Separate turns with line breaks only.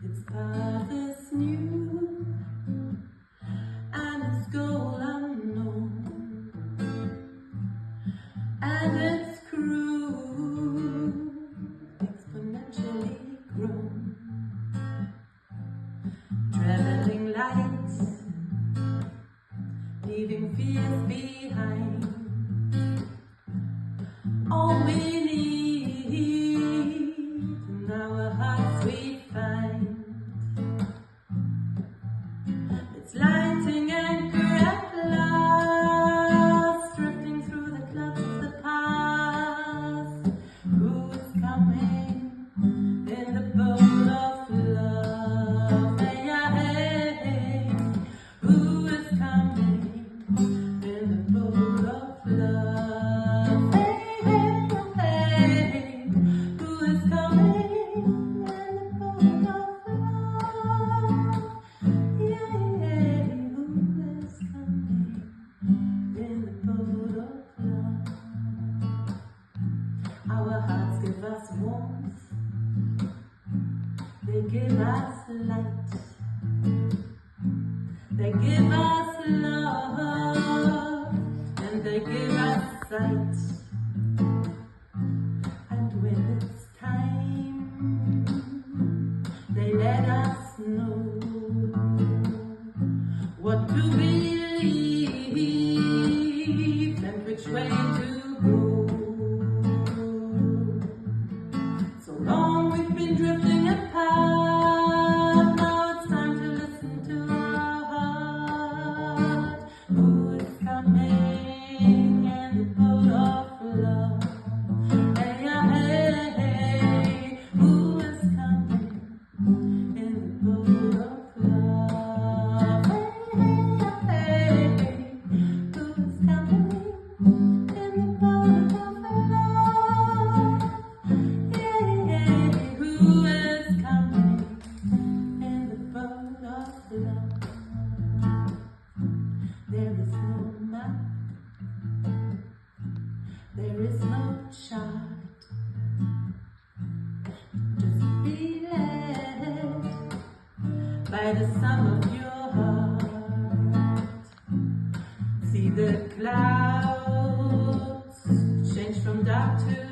Its path is new and its goal unknown, and its crew exponentially grown. Traveling lights, leaving fears behind. All we need in our hearts we find. It's lighting anchor at last, drifting through the clouds of the past. Who is coming in the boat of love? Hey, hey, who is coming in the boat of love? Hey, who is coming in the boat of love? Yeah, who is coming in the boat of love? Our hearts give us warmth, they give us light, they give us love, and they give us sight. And when it's time, they let us know what to believe and which way to go. So long we've been drifting apart, now it's time to listen to our heart. Who is coming in the boat of love? Hey, hey, who is coming in the boat of love? Hey, who is coming in the boat of love? Yeah, who is coming in the boat of love? There is no map, there is no chart, just be led by the sum of your heart. See the clouds change from dark to